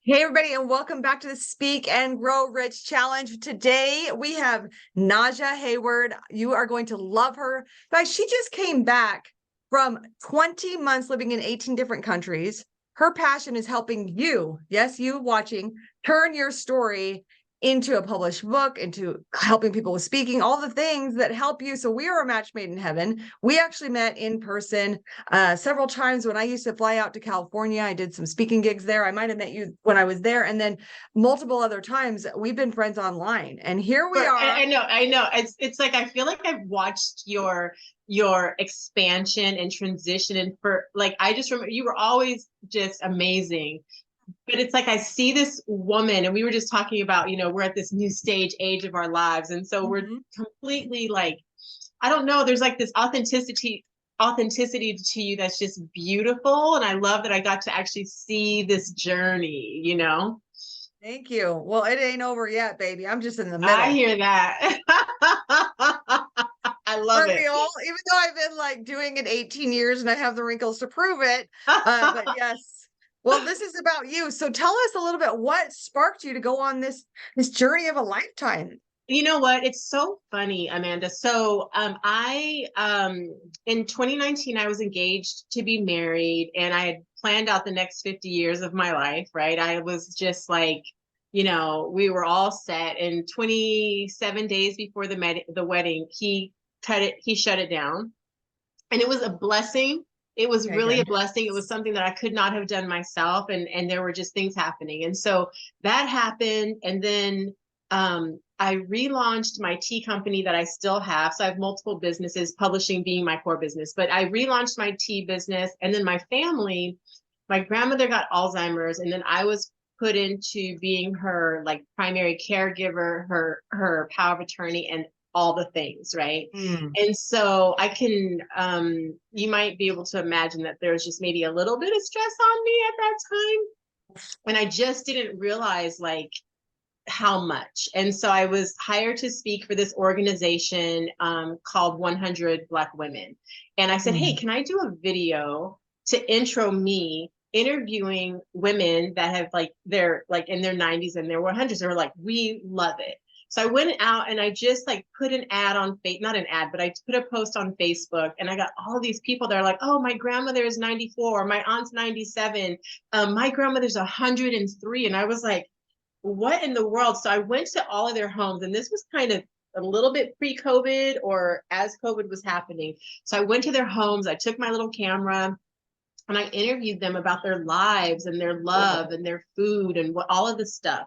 Hey, everybody, and welcome back to the Speak and Grow Rich Challenge. Today, we have Naja Hayward. You are going to love her. Guys, she just came back from 20 months living in 18 different countries. Her passion is helping you, yes, you watching, turn your story into a published book, into helping people with speaking, all the things that help you. So we are a match made in heaven. We actually met in person several times when I used to fly out to California. I did some speaking gigs there. I might have met you when I was there. And then multiple other times we've been friends online. And here we are. I know. It's like I feel like I've watched your expansion and transition, and for like I just remember you were always just amazing. But it's like I see this woman, and we were just talking about, we're at this new stage age of our lives, and so we're completely like, I don't know, there's like this authenticity to you that's just beautiful, and I love that I got to actually see this journey. Thank you. Well, it ain't over yet, baby. I'm just in the I middle. hear that. I love Aren't it. we all? Even though I've been like doing it 18 years and I have the wrinkles to prove it. But yes. Well, this is about you. So tell us a little bit what sparked you to go on this journey of a lifetime. You know what? It's so funny, Amanda. So I in 2019 I was engaged to be married, and I had planned out the next 50 years of my life, right? I was just like, we were all set, and 27 days before the wedding, he shut it down. And it was a blessing. It was Okay, really a good. blessing. It was something that I could not have done myself, and there were just things happening. And so that happened, and then I relaunched my tea company that I still have. So I have multiple businesses, publishing being my core business. But I relaunched my tea business, and then my grandmother got Alzheimer's, and then I was put into being her like primary caregiver, her power of attorney, and all the things, right? Mm. And so I can, you might be able to imagine that there's just maybe a little bit of stress on me at that time. And I just didn't realize like how much. And so I was hired to speak for this organization called 100 Black Women. And I said, hey, Mm. can I do a video to intro me interviewing women that have like, they're like in their 90s and their 100s? They were like, we love it. So I went out and I just like put an ad on not an ad, but I put a post on Facebook, and I got all these people that are like, oh, my grandmother is 94, my aunt's 97, my grandmother's 103. And I was like, what in the world? So I went to all of their homes, and this was kind of a little bit pre-COVID or as COVID was happening. So I went to their homes, I took my little camera, and I interviewed them about their lives and their love and their food and all of this stuff.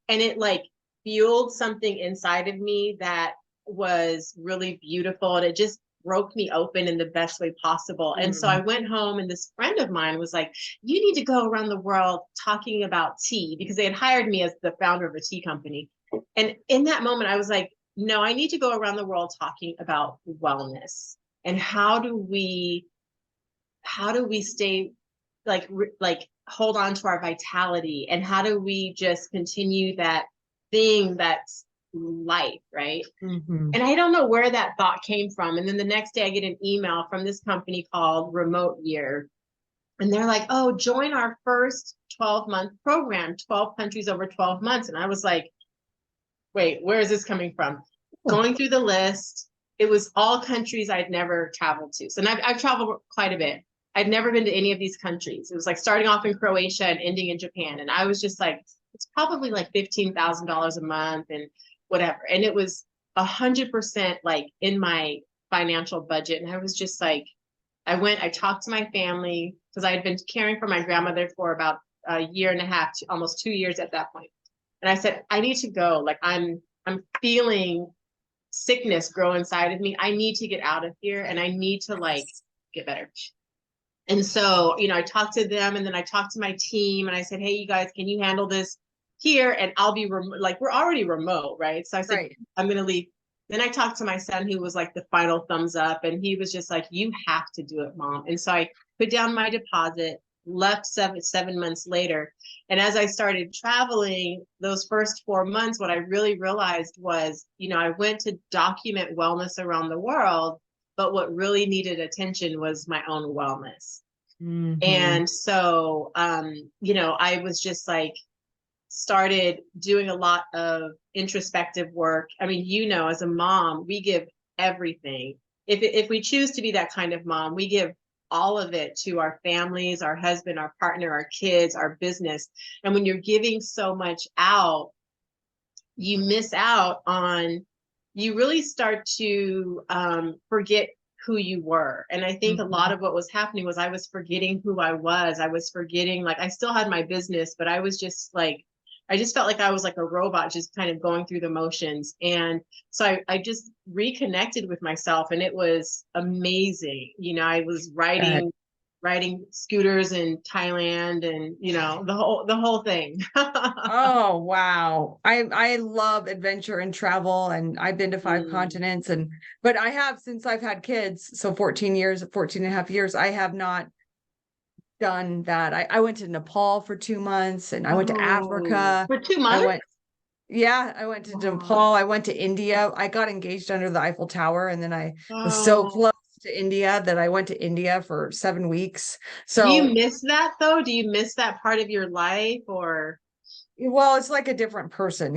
And it like fueled something inside of me that was really beautiful. And it just broke me open in the best way possible. And so I went home, and this friend of mine was like, you need to go around the world talking about tea, because they had hired me as the founder of a tea company. And in that moment, I was like, no, I need to go around the world talking about wellness, and how do we stay like hold on to our vitality, and how do we just continue that thing that's life, right? And I don't know where that thought came from. And then the next day I get an email from this company called Remote Year, and they're like, oh, join our first 12-month program, 12 countries over 12 months. And I was like, wait, where is this coming from? Going through the list, it was all countries I'd never traveled to. So I've traveled quite a bit. I'd never been to any of these countries. It was like starting off in Croatia and ending in Japan. And I was just like, it's probably like $15,000 a month and whatever. And it was 100% like in my financial budget. And I was just like, I talked to my family, because I had been caring for my grandmother for about a year and a half, to almost 2 years at that point. And I said, I need to go. Like I'm feeling sickness grow inside of me. I need to get out of here, and I need to like get better. And so, I talked to them, and then I talked to my team, and I said, hey, you guys, can you handle this here? And I'll be like, we're already remote, right? So I said, Right. I'm going to leave. Then I talked to my son, who was like the final thumbs up, and he was just like, you have to do it, Mom. And so I put down my deposit, left 7 months later. And as I started traveling those first 4 months, what I really realized was, I went to document wellness around the world, but what really needed attention was my own wellness. And so, I was just like, started doing a lot of introspective work. I mean, as a mom, we give everything. If we choose to be that kind of mom, we give all of it to our families, our husband, our partner, our kids, our business. And when you're giving so much out, you miss out on, you really start to forget who you were. And I think a lot of what was happening was I was forgetting who I was. I was forgetting, like, I still had my business, but I was just like, I just felt like I was like a robot, just kind of going through the motions. And so I just reconnected with myself, and it was amazing. I was riding scooters in Thailand, and the whole thing. Oh, wow. I love adventure and travel, and I've been to 5 continents, but I have, since I've had kids, so 14 and a half years, I have not done that. I went to Nepal for 2 months, and I went to Africa. For 2 I months? went, yeah, I went to Nepal. I went to India. I got engaged under the Eiffel Tower, and then I was so close to India that I went to India for 7 weeks. Do you So, miss that though? Do you miss that part of your life, or? well, it's like a different person,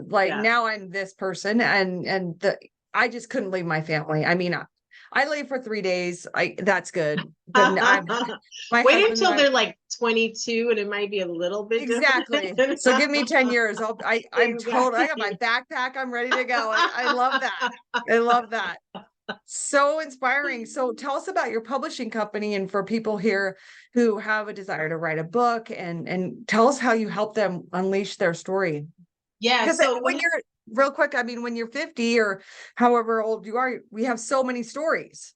like Yeah. now I'm this person, and I just couldn't leave my family. I mean, I leave for 3 days. That's good. But my Wait husband and until I, they're like 22 and it might be a little bit exactly. different. So give me 10 years. I'm told I got my Exactly. backpack. I'm ready to go. I love that. I love that. So inspiring. So tell us about your publishing company, and for people here who have a desire to write a book, and tell us how you help them unleash their story. Yeah. Because So when you're, real quick, I mean, when you're 50 or however old you are, we have so many stories.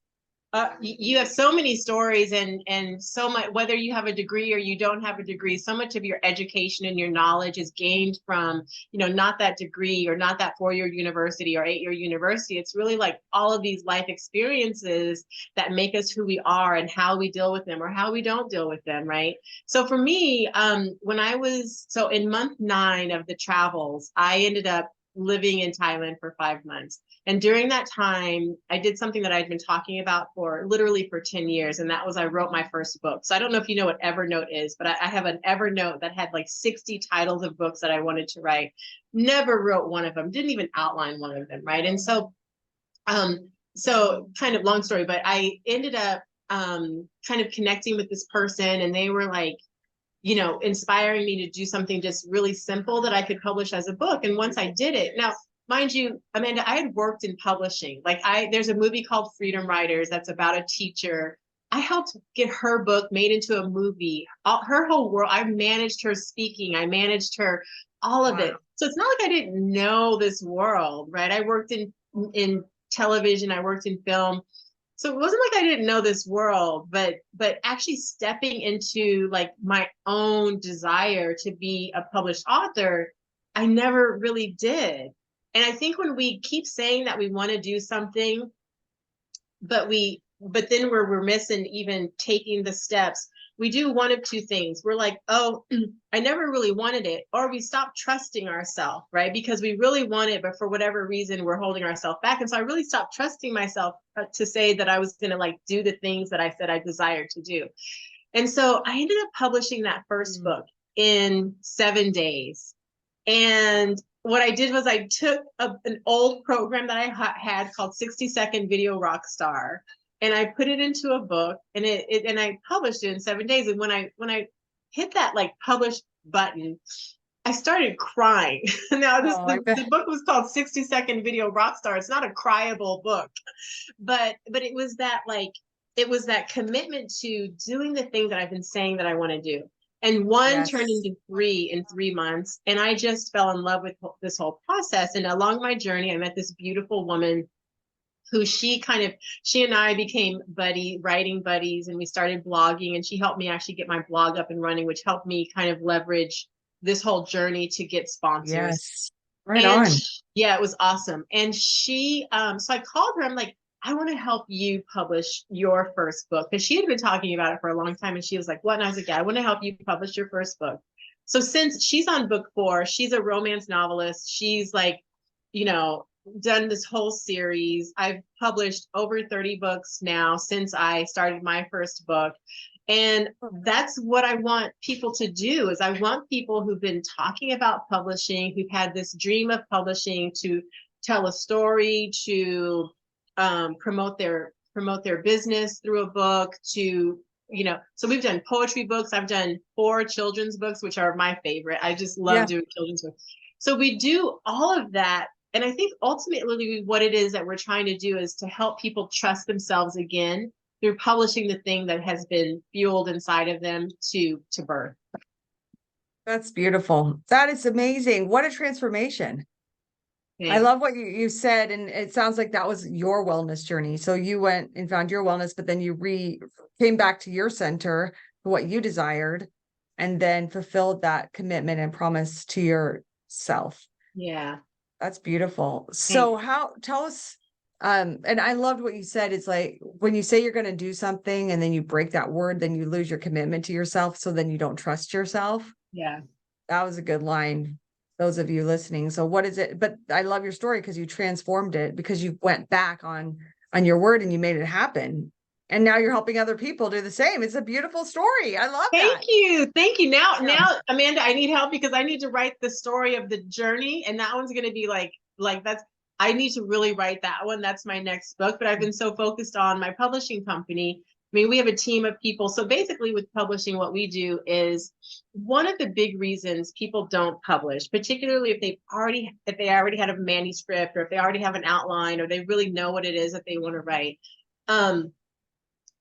you have so many stories, and so much, whether you have a degree or you don't have a degree, so much of your education and your knowledge is gained from, not that degree or not that 4-year university or 8-year university. It's really like all of these life experiences that make us who we are, and how we deal with them or how we don't deal with them, right? So for me, so in month 9 of the travels, I ended up living in Thailand for 5 months. And during that time, I did something that I'd been talking about for literally for 10 years. And that was, I wrote my first book. So I don't know if you know what Evernote is, but I have an Evernote that had like 60 titles of books that I wanted to write. Never wrote one of them, didn't even outline one of them, right? And so kind of long story, but I ended up kind of connecting with this person, and they were like, inspiring me to do something just really simple that I could publish as a book. And once I did it, now, mind you, Amanda, I had worked in publishing. Like there's a movie called Freedom Writers that's about a teacher. I helped get her book made into a movie. Her whole world, I managed her speaking. I managed her, all of it. So it's not like I didn't know this world, right? I worked in television. I worked in film. So it wasn't like I didn't know this world, but actually stepping into like my own desire to be a published author, I never really did. And I think when we keep saying that we want to do something, but then we're missing even taking the steps, we do one of two things. We're like, oh, I never really wanted it. Or we stop trusting ourselves, right? Because we really want it, but for whatever reason, we're holding ourselves back. And so I really stopped trusting myself to say that I was going to like do the things that I said I desired to do. And so I ended up publishing that first book in 7 days. And what I did was I took an old program that I had called 60-Second Video Rockstar, and I put it into a book, and and I published it in 7 days. And when I hit that like publish button, I started crying. Now the book was called 60-Second Video Rockstar. It's not a cryable book, but it was that commitment to doing the thing that I've been saying that I want to do. And one turned into 3 in 3 months. And I just fell in love with this whole process. And along my journey, I met this beautiful woman who she and I became writing buddies, and we started blogging, and she helped me actually get my blog up and running, which helped me kind of leverage this whole journey to get sponsors. Yes. Right on. Yeah, it was awesome. And she, so I called her, I'm like, I want to help you publish your first book. Because she had been talking about it for a long time. And she was like, what? And I was like, yeah, I want to help you publish your first book. So since she's on book 4, she's a romance novelist. She's like, done this whole series. I've published over 30 books now since I started my first book. And that's what I want people to do, is I want people who've been talking about publishing, who've had this dream of publishing, to tell a story, to promote their business through a book, to, you know, so we've done poetry books. I've done 4 children's books, which are my favorite. I just love doing children's books. So we do all of that. And I think ultimately what it is that we're trying to do is to help people trust themselves again through publishing the thing that has been fueled inside of them to birth. That's beautiful. That is amazing. What a transformation. I love what you said. And it sounds like that was your wellness journey. So you went and found your wellness, but then you came back to your center for what you desired, and then fulfilled that commitment and promise to yourself. Yeah. That's beautiful. So tell us, and I loved what you said. It's like, when you say you're going to do something and then you break that word, then you lose your commitment to yourself. So then you don't trust yourself. Yeah. That was a good line. Those of you listening. So what is it? But I love your story because you transformed it, because you went back on your word and you made it happen. And now you're helping other people do the same. It's a beautiful story. I love that. Thank you. Now, Amanda, I need help because I need to write the story of the journey. And that one's going to be like that's, I need to really write that one. That's my next book. But I've been so focused on my publishing company. I mean, we have a team of people. So basically with publishing, what we do is, one of the big reasons people don't publish, particularly if they already had a manuscript, or if they already have an outline, or they really know what it is that they want to write,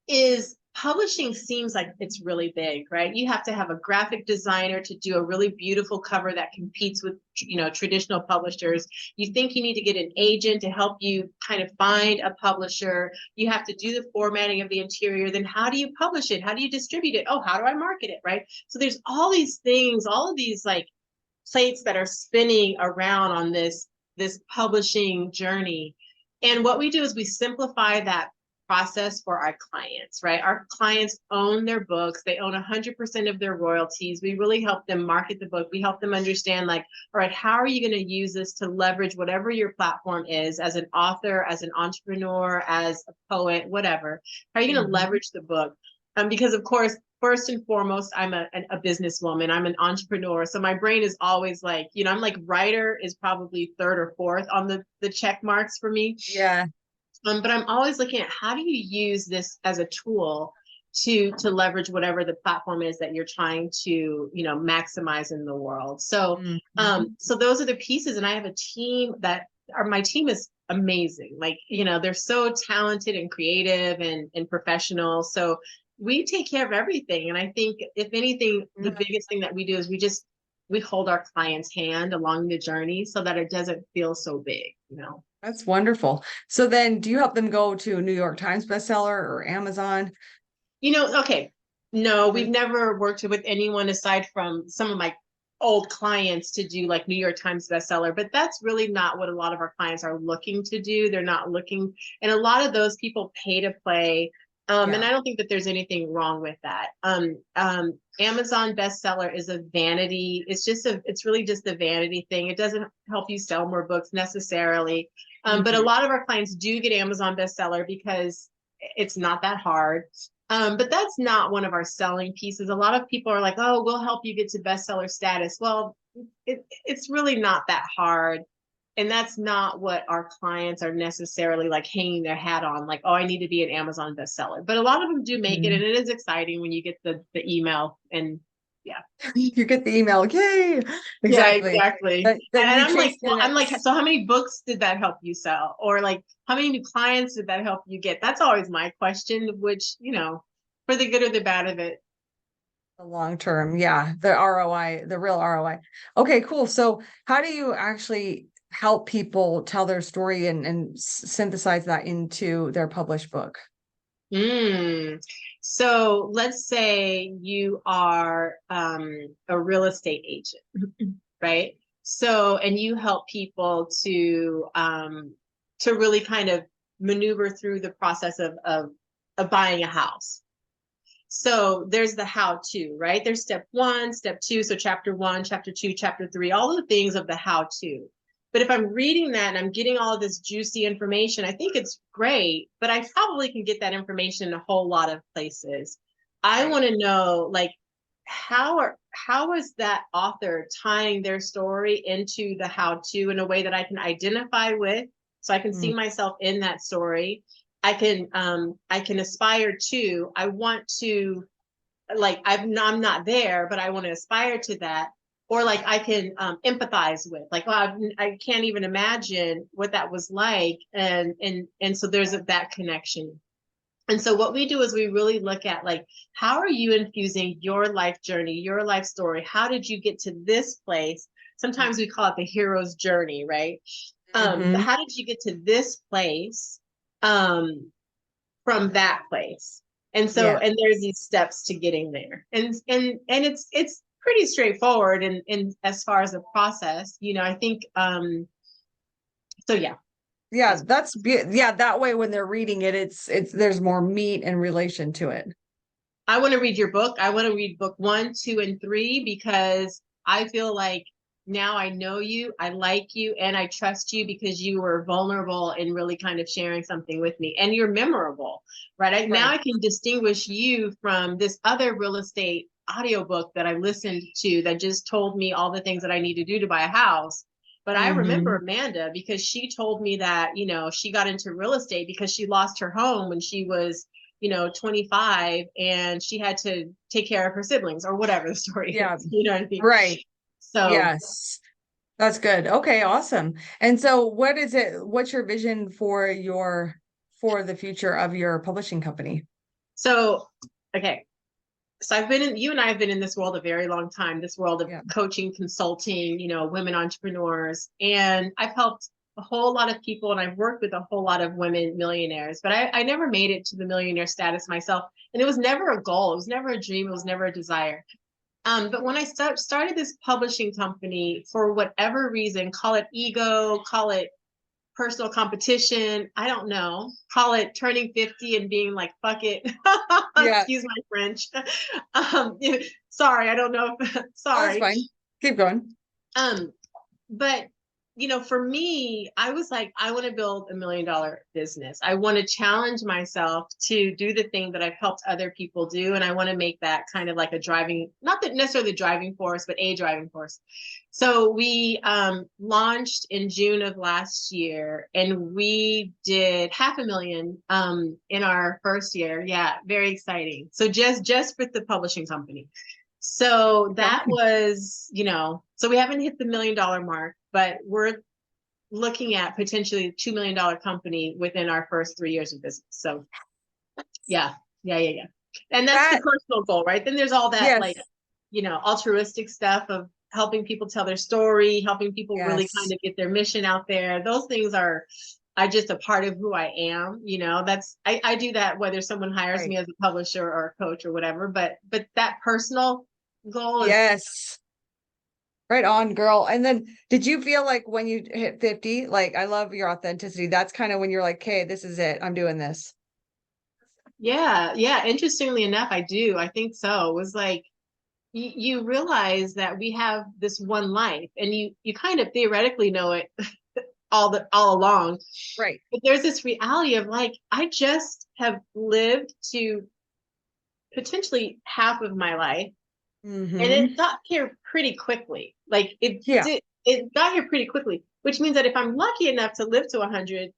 is publishing seems like it's really big, right? You have to have a graphic designer to do a really beautiful cover that competes with, you know, traditional publishers. You think you need to get an agent to help you kind of find a publisher. You have to do the formatting of the interior. Then how do you publish it? How do you distribute it? Oh, how do I market it, right? So there's all these things, all of these like plates that are spinning around on this publishing journey. And what we do is we simplify that process for our clients, right? Our clients own their books. They own 100% of their royalties. We really help them market the book. We help them understand, like, all right, how are you going to use this to leverage whatever your platform is, as an author, as an entrepreneur, as a poet, whatever. How are you going to leverage the book? Because of course, first and foremost, I'm a businesswoman. I'm an entrepreneur. So my brain is always like, you know, I'm like, writer is probably 3rd or 4th on the check marks for me. Yeah. But I'm always looking at, how do you use this as a tool to leverage whatever the platform is that you're trying to, you know, maximize in the world. So so those are the pieces. And I have a team my team is amazing. Like, you know, they're so talented and creative and professional. So we take care of everything. And I think, if anything, the biggest thing that we do is we hold our client's hand along the journey so that it doesn't feel so big, you know. That's wonderful. So then, do you help them go to a New York Times bestseller or Amazon? You know, okay. No, we've never worked with anyone aside from some of my old clients to do like New York Times bestseller, but that's really not what a lot of our clients are looking to do. They're not looking, and a lot of those people pay to play. And I don't think that there's anything wrong with that. Amazon bestseller is a vanity. It's really just a vanity thing. It doesn't help you sell more books necessarily. But a lot of our clients do get Amazon bestseller because it's not that hard. But that's not one of our selling pieces. A lot of people are like, oh, we'll help you get to bestseller status. Well, it's really not that hard. And that's not what our clients are necessarily like hanging their hat on, like, oh, I need to be an Amazon bestseller. But a lot of them do make it, and it is exciting when you get the email, and you get the email. Yay! Exactly. Yeah, exactly. And I'm like, so how many books did that help you sell? Or like, how many new clients did that help you get? That's always my question, which, you know, for the good or the bad of it. The long term, yeah, the ROI, the real ROI. Okay, cool. So how do you actually help people tell their story and synthesize that into their published book? So let's say you are a real estate agent, right? So, and you help people to really kind of maneuver through the process of buying a house. So there's the how-to, right? There's step 1, step 2. So chapter 1, chapter 2, chapter 3, all of the things of the how-to. But if I'm reading that and I'm getting all of this juicy information, I think it's great, but I probably can get that information in a whole lot of places. I Right. want to know, like, how is that author tying their story into the how-to in a way that I can identify with, so I can see Mm. myself in that story. I can aspire to, I want to, like, I'm not there, but I want to aspire to that. Or like I can empathize with, like, wow, I can't even imagine what that was like. And so there's that connection. And so what we do is we really look at, like, how are you infusing your life journey, your life story? How did you get to this place? Sometimes we call it the hero's journey, right? But Mm-hmm. how did you get to this place from that place? And so, Yeah. and there's these steps to getting there. And it's pretty straightforward in as far as the process, I think so yeah. Yeah, yeah, that way when they're reading it, it's there's more meat and relation to it. I want to read your book. I want to read book 1, 2, and 3, because I feel like now I know you, I like you, and I trust you because you were vulnerable and really kind of sharing something with me. And you're memorable, right? Now Right. I can distinguish you from this other real estate audiobook that I listened to that just told me all the things that I need to do to buy a house. But I remember Mm-hmm. Amanda because she told me that, she got into real estate because she lost her home when she was 25, and she had to take care of her siblings or whatever the story Yeah. is. You know what I mean? Right. So, Yes. That's good. Okay, awesome. And so what's your vision for the future of your publishing company? so, okay. So you and I have been in this world a very long time, this world of Yeah. coaching, consulting, women entrepreneurs. And I've helped a whole lot of people, and I've worked with a whole lot of women millionaires, but I never made it to the millionaire status myself. And it was never a goal. It was never a dream. It was never a desire. But when I started this publishing company, for whatever reason, call it ego, call it personal competition, I don't know, call it turning 50 and being like, fuck it. Yeah. Excuse my French. Um, sorry, I don't know if, Oh, that's sorry. fine. Keep going. Um, but for me, I was like, I want to build $1 million business. I want to challenge myself to do the thing that I've helped other people do. And I want to make that kind of like a driving, not that necessarily the driving force, but a driving force. So we launched in June of last year, and we did 500,000 in our first year. Yeah, very exciting. So just with the publishing company. So that Okay. was, so we haven't hit the $1 million mark, but we're looking at potentially a $2 million company within our first 3 years of business. So yeah, yeah. And that's the That, personal goal, right? Then there's all that, yes. like, altruistic stuff of helping people tell their story, helping people really kind Yes. of get their mission out there. Those things are just a part of who I am. I do that whether someone hires Right. me as a publisher or a coach or whatever, but that personal goal is, Yes. Right on, girl. And then did you feel like when you hit 50, like I love your authenticity. That's kind of when you're like, okay, this is it. I'm doing this. yeah. Interestingly enough, I do. I think so. It was like, you realize that we have this one life, and you kind of theoretically know it all along. Right. But there's this reality of, like, I just have lived to potentially half of my life, and Mm-hmm. it got here pretty quickly. Like, Yeah, it got here pretty quickly, which means that if I'm lucky enough to live to 100,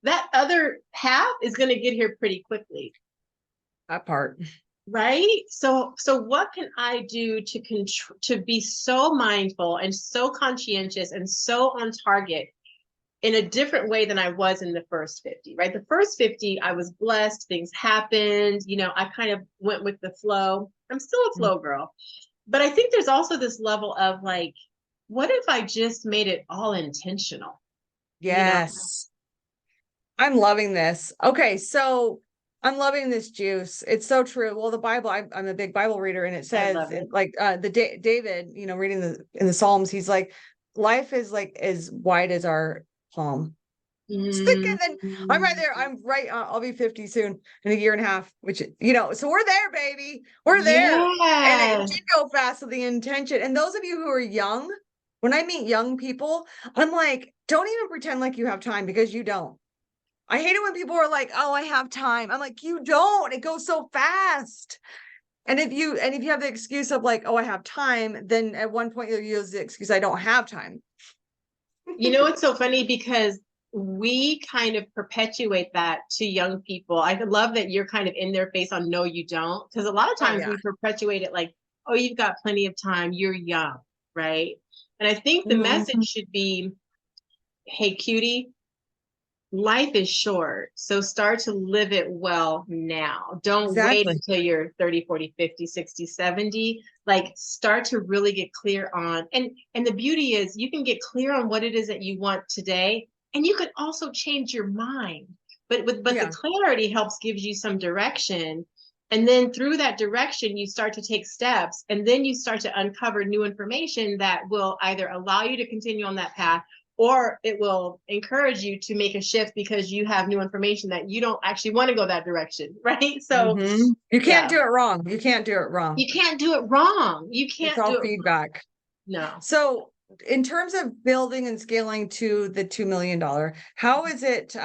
that other half is going to get here pretty quickly. that part. Right. So what can I do to be so mindful and so conscientious and so on target in a different way than I was in the first 50, right? The first 50, I was blessed, things happened, I kind of went with the flow. I'm still a Mm. flow girl, but I think there's also this level of, like, what if I just made it all intentional? You know, Yes. I'm loving this. Okay, so I'm loving this juice. It's so true. Well, the Bible, I'm a big Bible reader, and it I says, love it. like David, reading in the Psalms, he's like, life is like as wide as our palm. Mm, And then I'm right there. I'm right. I'll be 50 soon, in a year and a half, which, so we're there, baby. We're there. And it yes. did go fast with the intention. And those of you who are young, when I meet young people, I'm like, don't even pretend like you have time, because you don't. I hate it when people are like, oh, I have time. I'm like, you don't. It goes so fast. And if you have the excuse of like, oh, I have time, then at one point you'll use the excuse, I don't have time. You know, it's so funny because we kind of perpetuate that to young people. I love that you're kind of in their face on no, you don't. Because a lot of times we perpetuate it like, oh, you've got plenty of time, you're young, right? And I think the message should be, hey, cutie, life is short. So start to live it well now. Don't wait until you're 30, 40, 50, 60, 70. Like start to really get clear on, and the beauty is you can get clear on what it is that you want today. And you could also change your mind. But the clarity helps gives you some direction. And then through that direction, you start to take steps, and then you start to uncover new information that will either allow you to continue on that path, or it will encourage you to make a shift because you have new information that you don't actually want to go that direction, right? So you can't do it wrong. You can't do it wrong. You can't do it wrong. You can't. It's all feedback. No. So in terms of building and scaling to the $2 million, how is it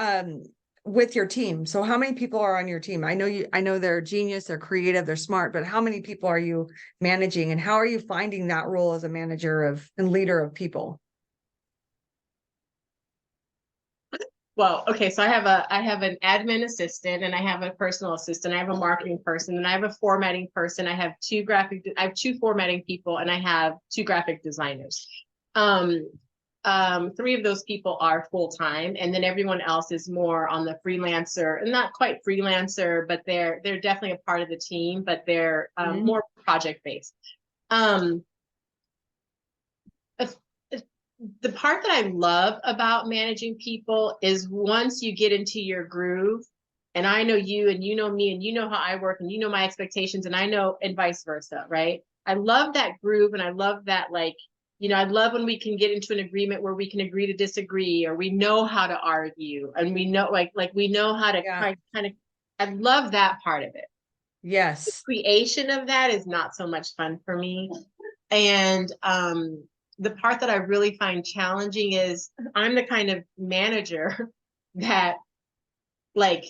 with your team? So how many people are on your team? I know they're genius, they're creative, they're smart, but how many people are you managing, and how are you finding that role as a manager and leader of people? Well, okay, so I have an admin assistant, and I have a personal assistant. I have a marketing person, and I have a formatting person. I have two formatting people, and I have 2 graphic designers. 3 of those people are full-time, and then everyone else is more on the freelancer, and not quite freelancer, but they're definitely a part of the team, but they're more project-based. The part that I love about managing people is once you get into your groove, and I know you and you know me and you know how I work and you know my expectations and I know, and vice versa, right? I love that groove, and I love that, like, you know, I love when we can get into an agreement where we can agree to disagree, or we know how to argue, and we know like we know how to kind of, I love that part of it. Yes. The creation of that is not so much fun for me. And the part that I really find challenging is I'm the kind of manager that, like,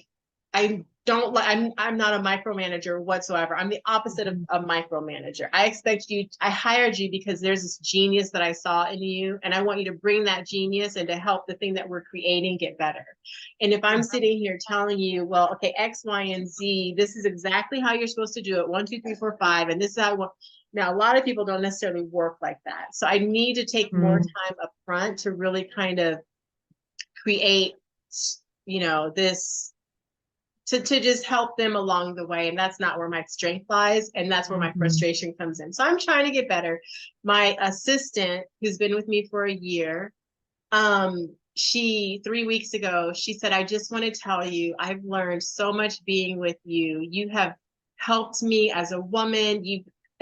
I don't like, I'm not a micromanager whatsoever. I'm the opposite of a micromanager. I expect you, I hired you because there's this genius that I saw in you, and I want you to bring that genius and to help the thing that we're creating get better. And if I'm sitting here telling you, well, okay, X, Y, and Z, this is exactly how you're supposed to do it. 1, 2, 3, 4, 5, and this is how I want. Now, a lot of people don't necessarily work like that. So I need to take more time up front to really kind of create, you know, this, to just help them along the way. And that's not where my strength lies. And that's where my frustration comes in. So I'm trying to get better. My assistant, who's been with me for a year, 3 weeks ago, she said, I just want to tell you, I've learned so much being with you. You have helped me as a woman.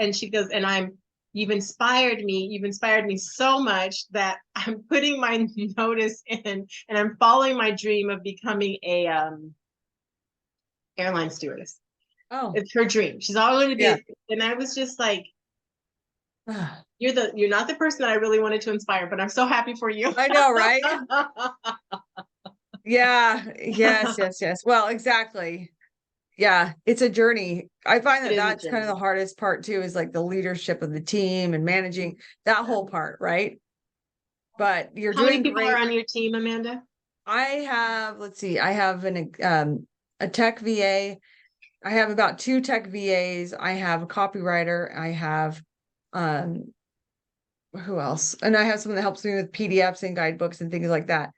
And she goes, and you've inspired me so much that I'm putting my notice in, and I'm following my dream of becoming a airline stewardess. Oh, it's her dream. She's always going to be. And I was just like, you're not the person that I really wanted to inspire, but I'm so happy for you. I know, right? Yeah. Yes. Well, exactly. Yeah, it's a journey. I find that that's kind of the hardest part too, is like the leadership of the team and managing that whole part, right? But you're doing great. How many people are on your team, Amanda? I have, let's see, I have a tech VA. I have about 2 tech VAs. I have a copywriter. I have who else? And I have someone that helps me with PDFs and guidebooks and things like that.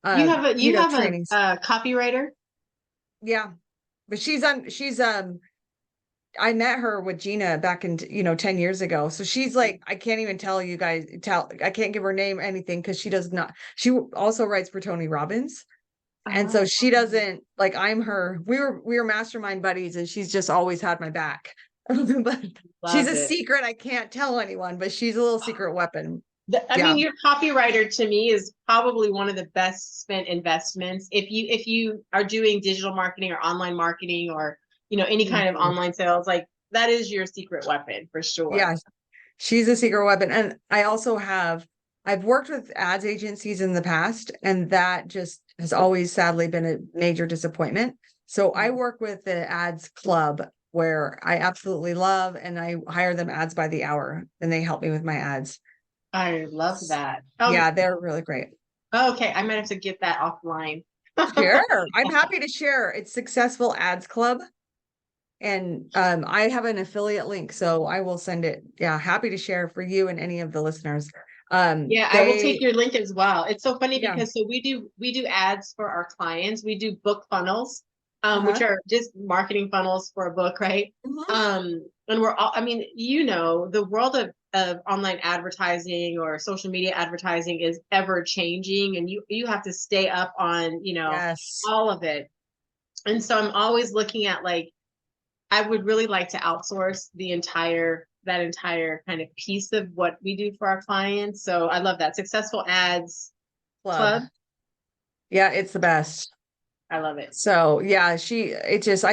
You have a copywriter? Yeah. But I met her with Gina back in, 10 years ago. So she's like, I can't even tell you guys, I can't give her name, anything, because she also writes for Tony Robbins. And so she doesn't, like, we were mastermind buddies, and she's just always had my back. But she's a secret I can't tell anyone, but she's a little secret weapon. I mean, your copywriter to me is probably one of the best spent investments. If you are doing digital marketing or online marketing, or, any kind of online sales, like, that is your secret weapon for sure. Yeah, she's a secret weapon. And I've worked with ads agencies in the past, and that just has always sadly been a major disappointment. So I work with the ads club where I absolutely love, and I hire them ads by the hour, and they help me with my ads. I love that. Oh, Yeah, they're really great. okay. I might have to get that offline. Sure. I'm happy to share. It's Successful Ads Club. And I have an affiliate link, so I will send it. Yeah, happy to share for you and any of the listeners. Yeah, I will take your link as well. It's so funny Yeah. because we do ads for our clients. We do book funnels, which Uh-huh. are just marketing funnels for a book, right? Mhm. And we're all, I mean, the world of online advertising or social media advertising is ever changing, and you have to stay up on, Yes. all of it. And so I'm always looking at, like, I would really like to outsource that entire kind of piece of what we do for our clients. So I love that. Successful Ads Club. Club. Yeah, it's the best. I love it. So yeah, I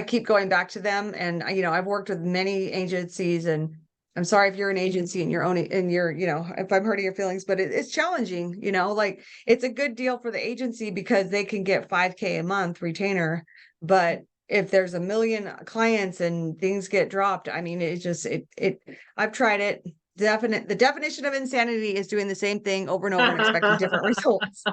keep going back to them, and I've worked with many agencies, and I'm sorry if you're an agency and if I'm hurting your feelings, but it's challenging, like it's a good deal for the agency because they can get 5K a month retainer, but if there's a million clients and things get dropped, I mean, I've tried it. The definition of insanity is doing the same thing over and over and expecting different results.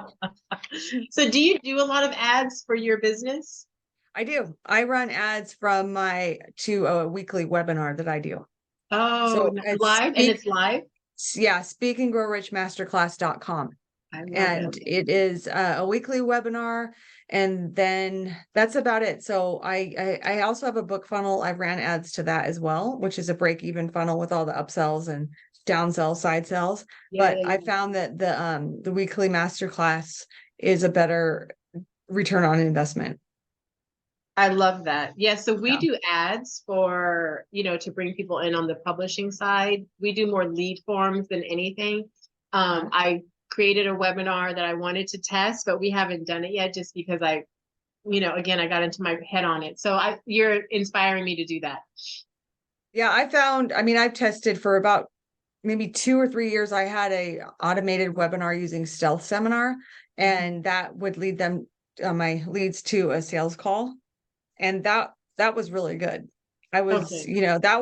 So do you do a lot of ads for your business? I do. I run ads from to a weekly webinar that I do. Oh, So it's live, and it's live. speakandgrowrichmasterclass.com. I love And it. it is a weekly webinar. And then that's about it. So I also have a book funnel. I ran ads to that as well, which is a break-even funnel with all the upsells and downsells, side sells. But I found that the weekly masterclass is a better return on investment. I love that. Yeah, so we Yeah. do ads for, to bring people in on the publishing side. We do more lead forms than anything. I created a webinar that I wanted to test, but we haven't done it yet just because again, I got into my head on it. So you're inspiring me to do that. Yeah, I've tested for about maybe 2 or 3 years. I had a automated webinar using Stealth Seminar, and that would lead them, my leads to a sales call. And that was really good. That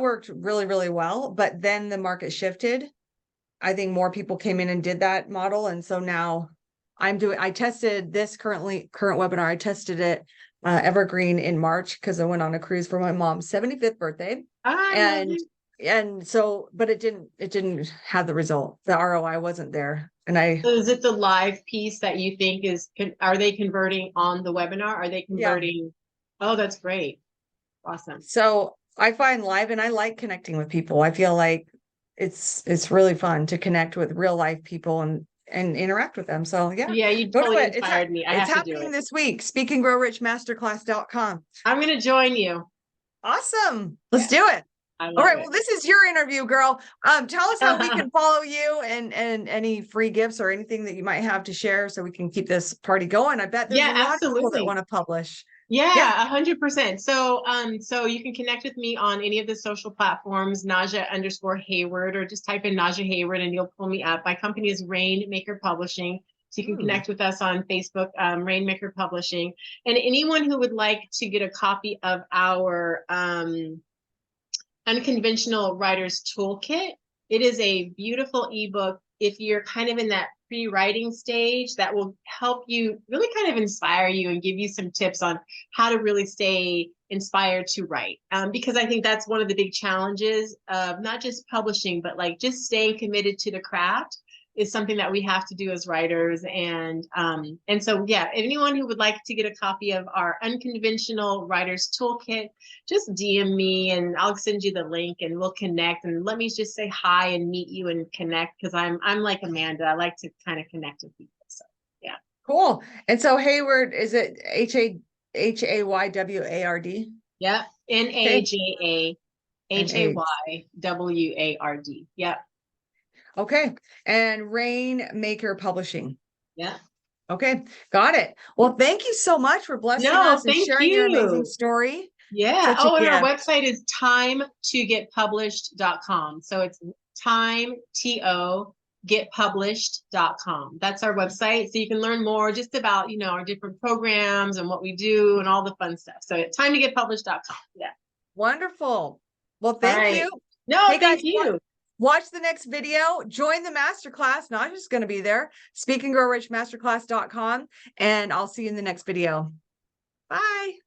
worked really, really well. But then the market shifted. I think more people came in and did that model. And so now I tested this current webinar. I tested it evergreen in March because I went on a cruise for my mom's 75th birthday. And so, but it didn't have the result. The ROI wasn't there. And So is it the live piece that you think are they converting on the webinar? Are they converting? Yeah. Oh, that's great. Awesome. So I find live, and I like connecting with people. I feel like it's really fun to connect with real life people and interact with them. So yeah. Yeah, you Go to totally it. inspired me. I It's have to do happening it this week. speakandgrowrichmasterclass.com. I'm going to join you. Awesome. Let's do it. I love All right. it. Well, this is your interview, girl. Tell us how we can follow you and any free gifts or anything that you might have to share so we can keep this party going. I bet there's a lot of people that want to publish. Yeah, 100%. So you can connect with me on any of the social platforms, Naja_Hayward, or just type in Naja Hayward and you'll pull me up. My company is Rainmaker Publishing. So you can connect with us on Facebook, Rainmaker Publishing. And anyone who would like to get a copy of our Unconventional Writer's Toolkit, it is a beautiful ebook. If you're kind of in that pre-writing stage, that will help you really kind of inspire you and give you some tips on how to really stay inspired to write. Because I think that's one of the big challenges of not just publishing, but like just staying committed to the craft is something that we have to do as writers. And so, yeah, anyone who would like to get a copy of our Unconventional Writer's Toolkit, just DM me and I'll send you the link and we'll connect. And let me just say hi and meet you and connect, because I'm like Amanda. I like to kind of connect with people. So yeah. Cool. And so Hayward, is it Hayward? Yeah. NajaHayward. Yep. Okay. And Rainmaker Publishing. Yeah. Okay. Got it. Well, thank you so much for blessing us and sharing your amazing story. Yeah. Oh, and our website is timetogetpublished.com. So it's getpublished.com. That's our website. So you can learn more just about, our different programs and what we do and all the fun stuff. So timetogetpublished.com. Yeah. Wonderful. Well, All thank right. you. No, Hey, guys, thank you. watch the next video. Join the masterclass. Naja's going to be there. Speak and Grow Rich Masterclass.com. And I'll see you in the next video. Bye.